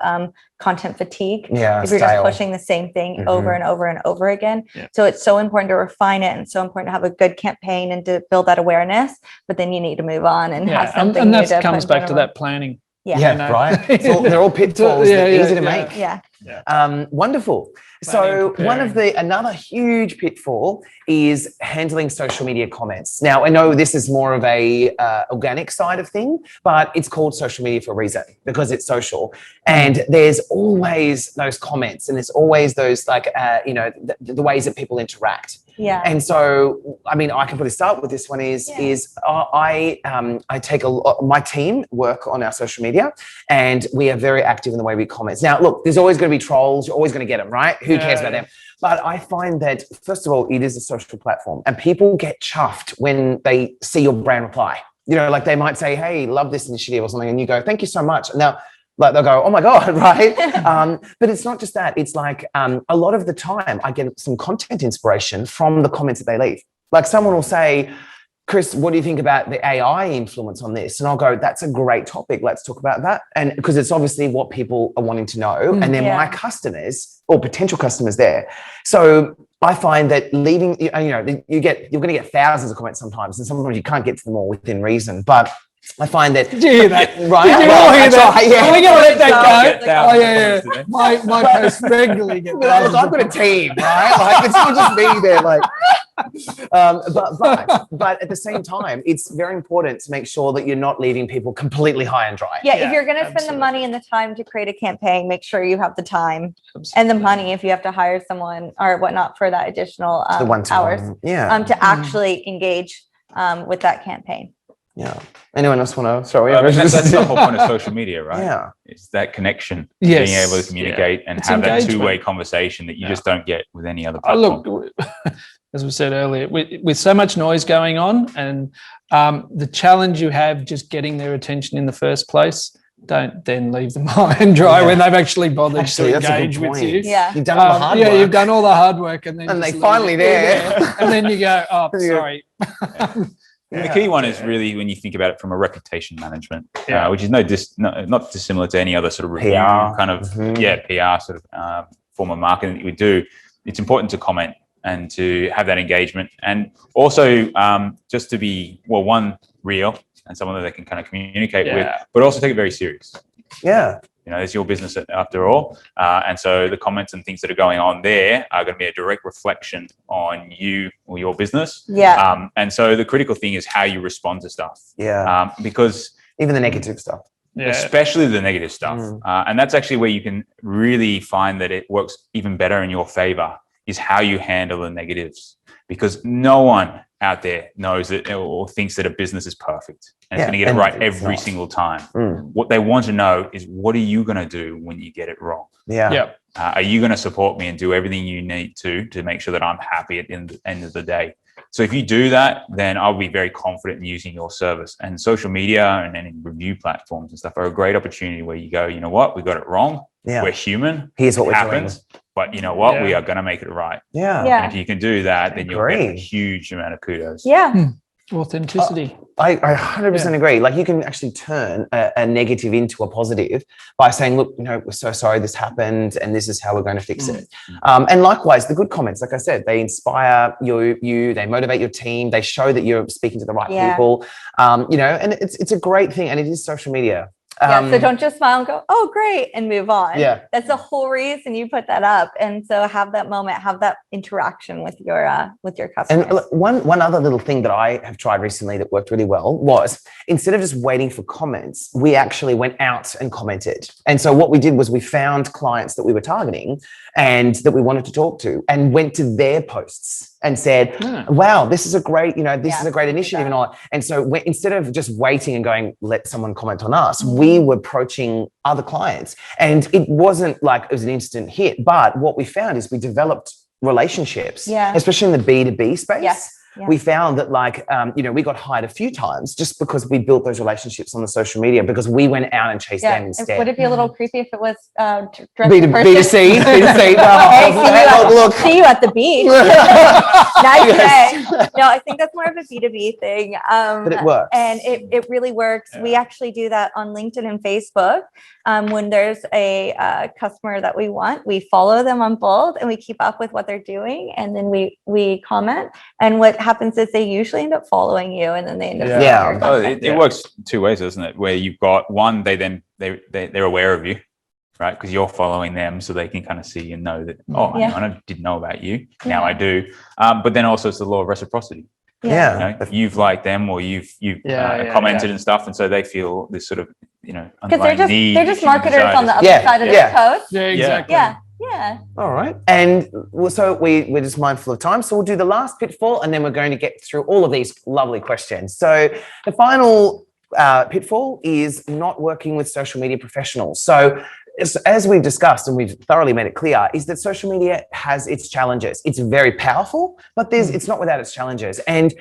content fatigue if you're just pushing the same thing over and over and over again. So it's so important to refine it, and so important to have a good campaign and to build that awareness. But then you need to move on and have something. And that comes back to that planning. Right. So they're all pitfalls. They're easy to make. Wonderful. So another huge pitfall is handling social media comments. Now, I know this is more of a organic side of thing, but it's called social media for a reason, because it's social. And there's always those comments, and there's always those the ways that people interact. And so, I mean, I can probably start with this one I take my team work on our social media, and we are very active in the way we comment. Now, look, there's always going to be trolls. You're always going to get them, right? Who cares about them? But I find that, first of all, it is a social platform, and people get chuffed when they see your brand reply. Like they might say, "Hey, love this initiative," or something, and you go, "Thank you so much." Now, like they'll go, "Oh my God," right? But it's not just that. It's like a lot of the time I get some content inspiration from the comments that they leave. Like someone will say, Chris, what do you think about the AI influence on this? And I'll go, that's a great topic. Let's talk about that. And because it's obviously what people are wanting to know. And they're my customers or potential customers there. So I find that leaving, you're going to get thousands of comments sometimes. And sometimes you can't get to them all within reason. But I find that, Did you hear that? right? Did you all hear that? Yeah. We're going to let that go. Yeah. Oh, yeah. My posts regularly get Look, I've got a team, right? Like, it's not just me there. Like, but at the same time, it's very important to make sure that you're not leaving people completely high and dry. Yeah, if you're going to spend the money and the time to create a campaign, make sure you have the time and the money if you have to hire someone or whatnot for that additional hours. To actually engage with that campaign. Yeah. Anyone else want to? Sorry, that's the whole point of social media, right? Yeah. It's that connection, Yes. being able to communicate and It's have that engagement. two-way conversation that you just don't get with any other platform. Look, as we said earlier, with so much noise going on, and the challenge you have just getting their attention in the first place, don't then leave them high and dry when they've actually bothered to that's a good engage with point. you. Yeah. You've done all the hard work. You've done all the hard work, and then And just they leave finally it there. and then you go, oh, sorry. The key one is really when you think about it from a reputation management, Yeah. which is not dissimilar to any other sort of review PR. kind of PR sort of form of marketing that we do. It's important to comment and to have that engagement, and also just to be real and someone that they can kind of communicate with, but also take it very serious. Yeah. It's your business after all. And so the comments and things that are going on there are going to be a direct reflection on you or your business. Yeah. And so the critical thing is how you respond to stuff. Yeah. Because Even the negative stuff. especially the negative stuff. And that's actually where you can really find that it works even better in your favor, is how you handle the negatives. Because no one out there knows that or thinks that a business is perfect and it's going to get it right every single time. What they want to know is, what are you going to do when you get it wrong? Yeah. Are you going to support me and do everything you need to make sure that I'm happy at the end of the day? So if you do that, then I'll be very confident in using your service. And social media and any review platforms and stuff are a great opportunity where you go, you know what, we got it wrong. Yeah. We're human. Here's what it we're happens. doing. But you know what? We are going to make it right. Yeah. And if you can do that, then you'll get a huge amount of kudos. Yeah. Authenticity. I 100% agree. Like, you can actually turn a negative into a positive by saying, look, we're so sorry this happened and this is how we're going to fix it. And likewise, the good comments, like I said, they inspire you, they motivate your team, they show that you're speaking to the right people, and it's a great thing. And it is social media. So don't just smile and go, oh, great, and move on. Yeah. That's the whole reason you put that up. And so have that moment, have that interaction with your customers. And one other little thing that I have tried recently that worked really well was, instead of just waiting for comments, we actually went out and commented. And so what we did was we found clients that we were targeting and that we wanted to talk to, and went to their posts and said, wow, this is a great, this is a great initiative and all. And so instead of just waiting and going, let someone comment on us, we were approaching other clients. And it wasn't like it was an instant hit, but what we found is we developed relationships, especially in the B2B space. Yeah. We found that we got hired a few times just because we built those relationships on the social media, because we went out and chased them instead. Would it be a little creepy if it was B2C? See you at the beach. Nice day. No, I think that's more of a B2B thing. But it works. And it really works. We actually do that on LinkedIn and Facebook. When there's a customer that we want, we follow them on both and we keep up with what they're doing. And then we comment. And what happens is they usually end up following you, and then they end up it works two ways, doesn't it? Where you've got one, they're aware of you, right? Because you're following them, so they can kind of see and know that, I didn't know about you, now I do. But then also it's the law of reciprocity. You've liked them, or you've commented and stuff, and so they feel this sort of because they're just marketers on the other side of the coast. Yeah, exactly. Yeah. All right. And so we're just mindful of time. So we'll do the last pitfall, and then we're going to get through all of these lovely questions. So the final pitfall is not working with social media professionals. So as we've discussed, and we've thoroughly made it clear, is that social media has its challenges. It's very powerful, but it's not without its challenges. And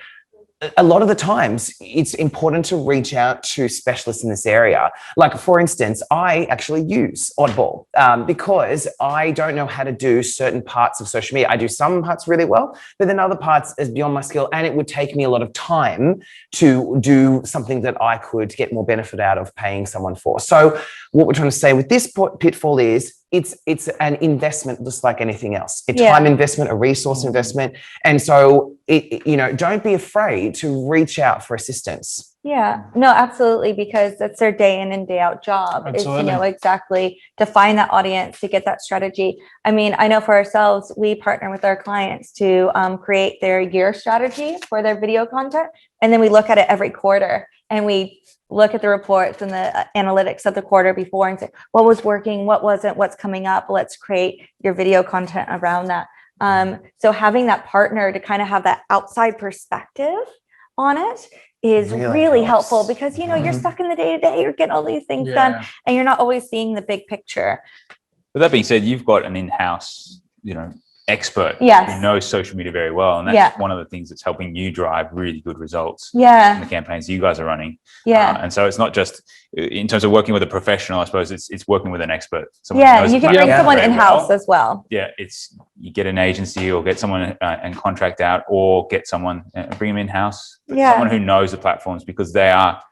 a lot of the times it's important to reach out to specialists in this area. Like, for instance, I actually use Oddball because I don't know how to do certain parts of social media. I do some parts really well, but then other parts is beyond my skill, and it would take me a lot of time to do something that I could get more benefit out of paying someone for. So what we're trying to say with this pitfall is it's an investment just like anything else. A time investment, a resource investment. And so, don't be afraid to reach out for assistance. Yeah, no, absolutely, because that's their day in and day out job is to know exactly, to find that audience, to get that strategy. I mean, I know for ourselves, we partner with our clients to create their year strategy for their video content. And then we look at it every quarter and we look at the reports and the analytics of the quarter before and say, what was working, what wasn't, what's coming up. Let's create your video content around that. So having that partner to kind of have that outside perspective on it is really helpful, because you're stuck in the day-to-day, you're getting all these things done and you're not always seeing the big picture. But that being said, you've got an in-house, expert who knows social media very well, and that's one of the things that's helping you drive really good results in the campaigns you guys are running. And so it's not just in terms of working with a professional. I suppose it's working with an expert. You can bring someone in-house as well. It's you get an agency or get someone and contract out, or get someone and bring them in-house. Someone who knows the platforms, because they are,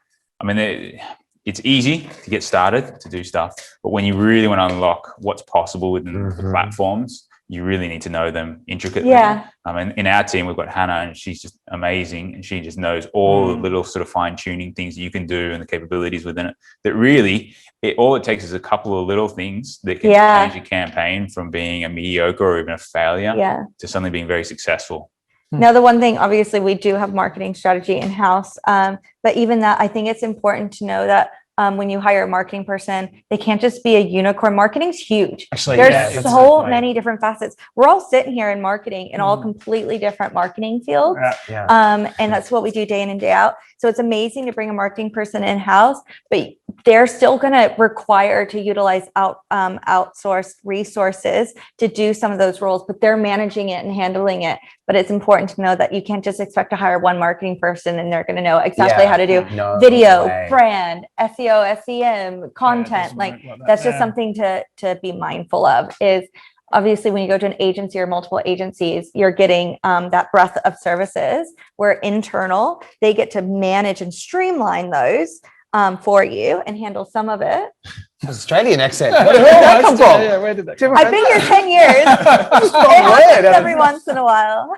it's easy to get started to do stuff, but when you really want to unlock what's possible within the platforms, you really need to know them intricately. In our team, we've got Hannah, and she's just amazing, and she just knows all the little sort of fine-tuning things you can do and the capabilities within it. That really, all it takes is a couple of little things that can change your campaign from being a mediocre or even a failure to suddenly being very successful. Now, the one thing, obviously, we do have marketing strategy in-house, but even that, I think it's important to know that when you hire a marketing person, they can't just be a unicorn. Marketing's huge. Actually, there's so many different facets. We're all sitting here in marketing in all completely different marketing fields. And that's what we do day in and day out. So it's amazing to bring a marketing person in-house, but they're still going to require to utilize outsourced resources to do some of those roles, but they're managing it and handling it. But it's important to know that you can't just expect to hire one marketing person and they're going to know exactly how to do video, brand, SEO, SEM, content. That's just something to be mindful of. Is obviously when you go to an agency or multiple agencies, you're getting that breadth of services, where internal, they get to manage and streamline those for you and handle some of it. Australian accent. Where did that come from? Where did that come from? I've been here 10 years. It happens every once in a while.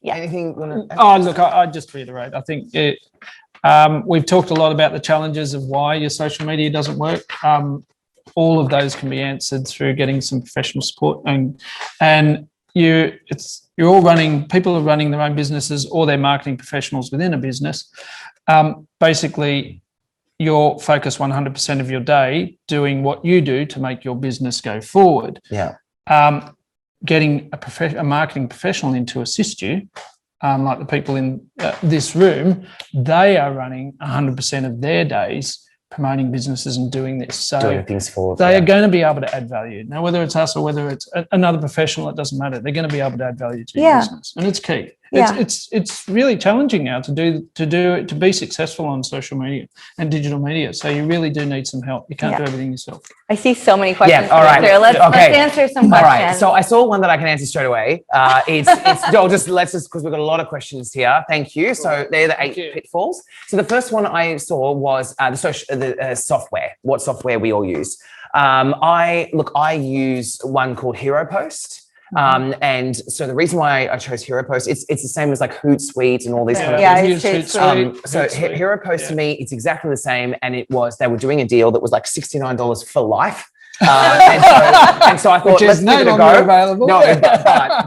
Anything? Look, I just reiterate. I think we've talked a lot about the challenges of why your social media doesn't work. All of those can be answered through getting some professional support, and you're all running. People are running their own businesses, or they're marketing professionals within a business. Basically, you're focused 100% of your day doing what you do to make your business go forward. Getting a marketing professional in to assist you, like the people in this room, they are running 100% of their days promoting businesses and doing this. So doing things for they are going to be able to add value. Now, whether it's us or whether it's another professional, it doesn't matter. They're going to be able to add value to your business, and it's key. It's really challenging now to be successful on social media and digital media. So you really do need some help. You can't do everything yourself. I see so many questions. All right. Let's answer some questions. All right. So I saw one that I can answer straight away. Let's because we've got a lot of questions here. Thank you. So they're the 8 pitfalls. So the first one I saw was the software. What software we all use. I use one called Hero Post. And so the reason why I chose Hero Post, it's the same as like Hootsuite and all these kind of things. So Hero Post to me, it's exactly the same. And they were doing a deal that was like $69 for life. And so I thought, let's give it a go. Available. No,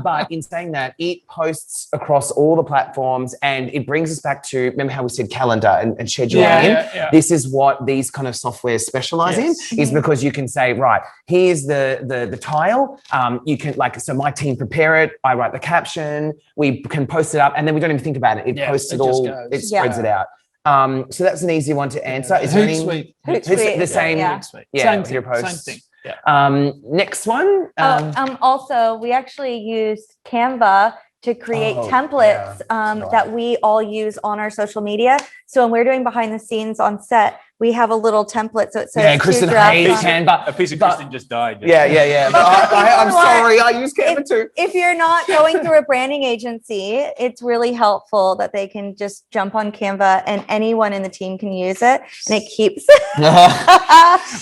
but in saying that, it posts across all the platforms, and it brings us back to, remember how we said calendar and scheduling in? This is what these kind of softwares specialize in, is because you can say, right, here's the tile. You can so my team prepare it. I write the caption. We can post it up, and then we don't even think about it. It posts it all. It spreads it out. So that's an easy one to answer. Is Hootsuite. The same? Same thing. Post. Same thing. Next one. Also, we actually used Canva to create Oh, templates yeah. that we all use on our social media. So when we're doing behind the scenes on set, we have a little template. So it says, Yeah, Kristen to draft hates on- Canva. A piece of But- Kristen just died. Yeah. But I'm sorry, I use Canva too. if you're not going through a branding agency, it's really helpful that they can just jump on Canva and anyone in the team can use it, and it keeps.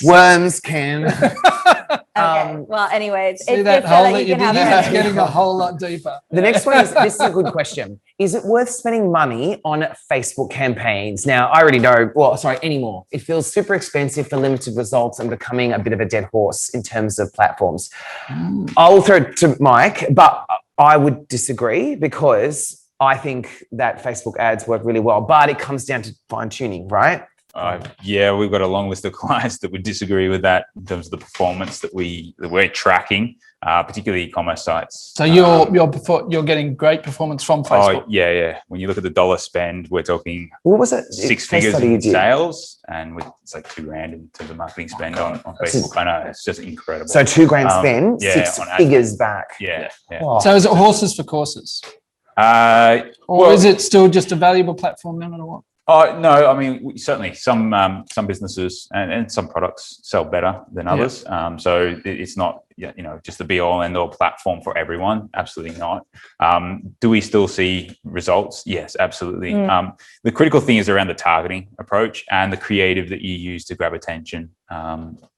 Worms can. Okay. Well, anyways, See it's that just so hole that that you you can did have there? It's it. getting a whole lot deeper. The next one is, this is a good question. Is it worth spending money on Facebook campaigns? Now, I already know, anymore. It feels super expensive for limited results and becoming a bit of a dead horse in terms of platforms. I'll throw it to Mike, but I would disagree because I think that Facebook ads work really well, but it comes down to fine tuning, right? Yeah, we've got a long list of clients that would disagree with that in terms of the performance that we're tracking, particularly e-commerce sites. So you're getting great performance from Facebook. Oh, yeah. When you look at the dollar spend, we're talking What was it? six Case figures study you in did. sales, and it's like $2,000 in terms of marketing spend on Facebook. I know, it's just incredible. So $2,000 spend, yeah, six on ad- figures back. Yeah. Oh. So is it horses for courses? Or Well- is it still just a valuable platform no matter what? No, I mean, certainly some businesses and some products sell better than others. So it's not, just the be all end all platform for everyone. Absolutely not. Do we still see results? Yes, absolutely. The critical thing is around the targeting approach and the creative that you use to grab attention.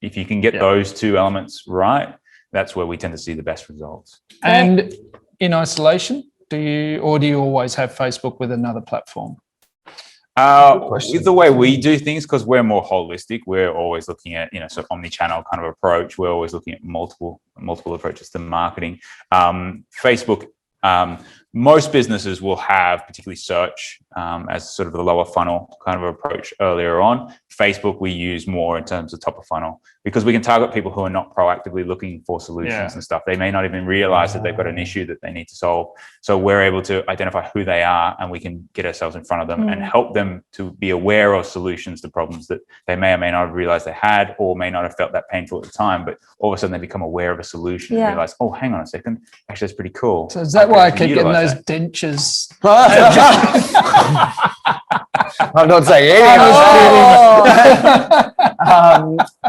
If you can get those two elements right, that's where we tend to see the best results. And in isolation, do you always have Facebook with another platform? With the way we do things, because we're more holistic, we're always looking at, sort of omni-channel kind of approach. We're always looking at multiple approaches to marketing. Facebook, most businesses will have particularly search as sort of the lower funnel kind of approach earlier on. Facebook, we use more in terms of top of funnel because we can target people who are not proactively looking for solutions and stuff. They may not even realize that they've got an issue that they need to solve. So we're able to identify who they are and we can get ourselves in front of them and help them to be aware of solutions to problems that they may or may not have realized they had or may not have felt that painful at the time. But all of a sudden they become aware of a solution and realize, oh, hang on a second, actually that's pretty cool. So is that why I keep getting those dentures? I'm not saying anything.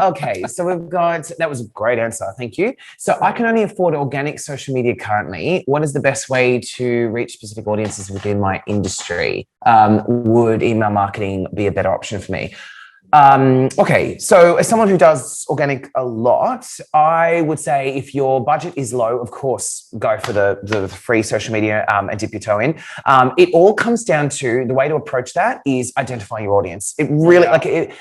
Okay, so that was a great answer. Thank you. So I can only afford organic social media currently. What is the best way to reach specific audiences within my industry? Would email marketing be a better option for me? Okay, so as someone who does organic a lot, I would say if your budget is low, of course, go for the free social media and dip your toe in. It all comes down to the way to approach that is identify your audience. It really,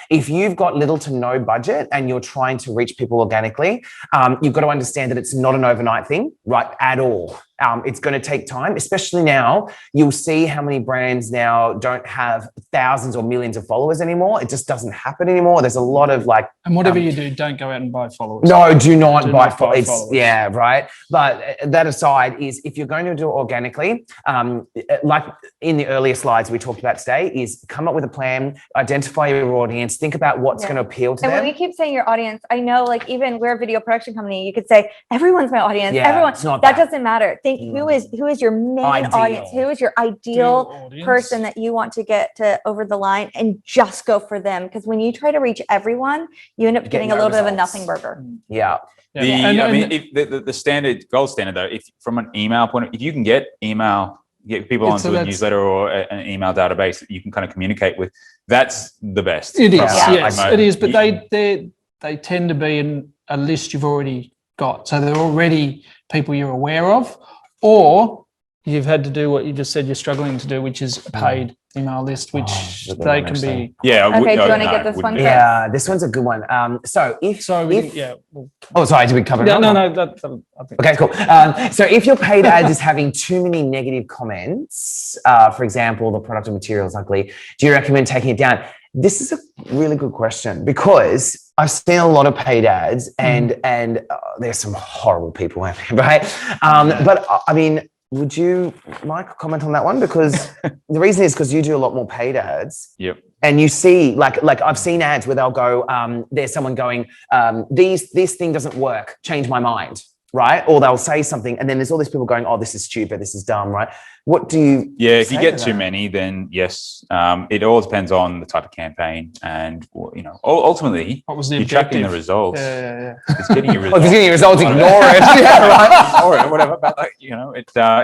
if you've got little to no budget and you're trying to reach people organically, you've got to understand that it's not an overnight thing, right, at all. It's going to take time, especially now. You'll see how many brands now don't have thousands or millions of followers anymore. It just doesn't happen anymore. There's a lot of And whatever you do, don't go out and buy followers. No, do not buy followers. followers. Right. But that aside is if you're going to do it organically, like in the earlier slides we talked about today, is come up with a plan, identify your audience, think about what's going to appeal to them. And when we keep saying your audience, I know even we're a video production company, you could say everyone's my audience. Everyone, that doesn't matter. Think who is your main audience, who is your ideal person that you want to get to over the line, and just go for them. Because when you try to reach everyone, you end up getting a little bit of a nothing burger. The gold standard though, if from an email point, if you can get people onto a newsletter or an email database that you can kind of communicate with, that's the best. It is, yes, it is. But they tend to be in a list you've already got, so they're already people you're aware of, or you've had to do what you just said you're struggling to do, which is a paid email list, which they can be. Yeah. Okay, do you want to get this one? Yeah, this one's a good one. Sorry, did we cover it? No. Okay, cool. So if your paid ads is having too many negative comments, for example, the product or material is ugly, do you recommend taking it down? This is a really good question because I've seen a lot of paid ads and there's some horrible people out there, right? But I mean, would you, Mike, comment on that one? Because the reason is because you do a lot more paid ads. Yep. And you see, like I've seen ads where they'll go, there's someone going, this thing doesn't work, change my mind. right? Or they'll say something, and then there's all these people going, "Oh, this is stupid. This is dumb," right? What do you? Yeah, if you say get to too that? many, then yes, it all depends on the type of campaign, and ultimately, What was the you're tracking the objective? results. Yeah. It's getting your Oh, if results. it's getting results, ignore it. Yeah, right. Or whatever. But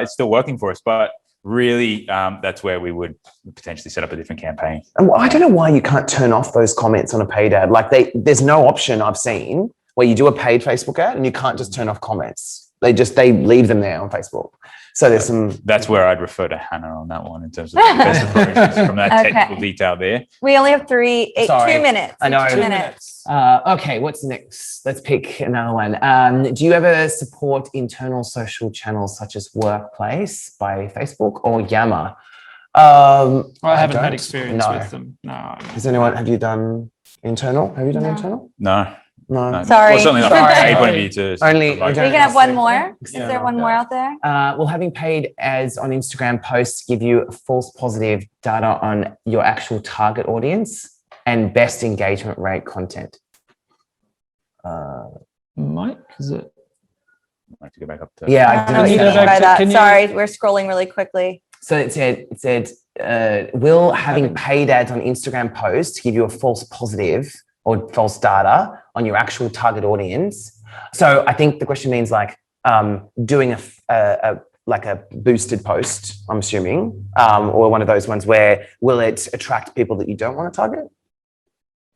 it's still working for us. But really, that's where we would potentially set up a different campaign. And I don't know why you can't turn off those comments on a paid ad. Like there's no option I've seen where you do a paid Facebook ad and you can't just turn off comments. They leave them there on Facebook. So there's That's where I'd refer to Hannah on that one in terms of the best approaches from that Okay. technical detail there. We only have 2 minutes. I know. 2 minutes. Okay, what's next? Let's pick another one. Do you ever support internal social channels such as Workplace by Facebook or Yammer? I haven't had don't. experience No. with them. No. Have you done internal? Have you done No. internal? No. No. Sorry. Well, certainly not from a paid point of view to Only- promote. We can have one more. Is Yeah. there one more out there? Will having paid ads on Instagram posts give you false positive data on your actual target audience and best engagement rate content? Mike, is it? I'd like to go back up to. Yeah, I I don't know what didn't you see mean that back one. by that. Can you- Sorry, we're scrolling really quickly. So it said, will having paid ads on Instagram posts give you a false positive or false data on your actual target audience? So I think the question means like doing a boosted post, I'm assuming, or one of those ones where will it attract people that you don't want to target?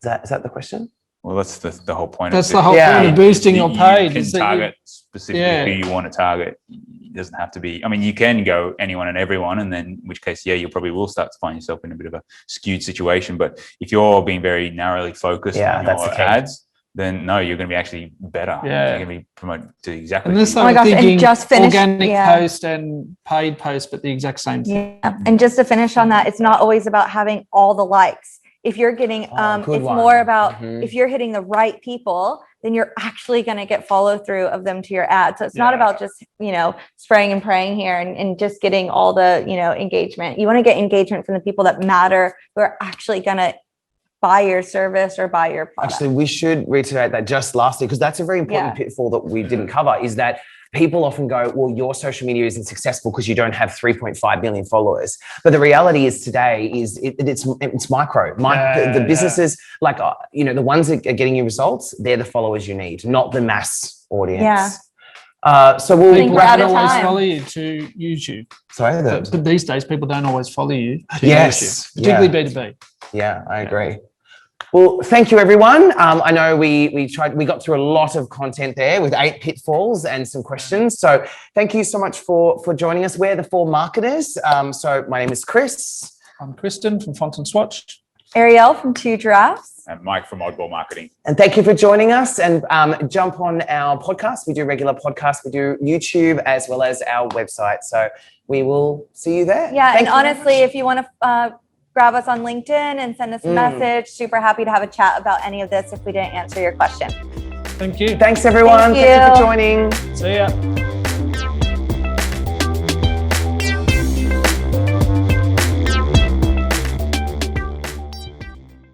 Is that the question? Well, that's the whole point. That's of the it. whole Yeah. point of boosting your You page. can is that you- target specifically Yeah. who you want to target. It doesn't have to be. I mean, you can go anyone and everyone, and then in which case, yeah, you probably will start to find yourself in a bit of a skewed situation. But if you're being very narrowly focused on that's your the key. ads, then no, you're going to be actually better. Yeah. You're going to be promoted to exactly. And this Oh my I'm gosh, and thinking just finished- organic yeah. post and paid post, but the exact same thing. Yeah. And just to finish on that, it's not always about having all the likes. If you're getting, good it's one. more about Mhm. if you're hitting the right people, then you're actually going to get follow through of them to your ad. So it's not Yeah. about just, spraying and praying here and just getting all the, engagement. You want to get engagement from the people that matter, who are actually going to buy your service or buy your product. Actually, we should reiterate that just lastly, because that's a very important pitfall that we didn't cover, is that people often go, well, your social media isn't successful because you don't have 3.5 million followers. But the reality is today is it's micro. The businesses, like, the ones that are getting you results, they're the followers you need, not the mass audience. Yeah. So we'll People we're out don't of always time. follow you to YouTube. Sorry, But these days, people don't always follow you to Yes, YouTube, particularly B2B. yeah, I agree. Well, thank you, everyone. I know we got through a lot of content there with 8 pitfalls and some questions. So thank you so much for joining us. We're the 4Marketers. So my name is Chris. I'm Kristen from Font and Swatch. Ariel from 2 Giraffes. And Mike from Oddball Marketing. And thank you for joining us, and jump on our podcast. We do regular podcasts. We do YouTube as well as our website. So we will see you there. Yeah. Thank And you very honestly, much. if you want to grab us on LinkedIn and send us a message, super happy to have a chat about any of this if we didn't answer your question. Thank you. Thanks, everyone. Thank Thank you for you. joining. See ya.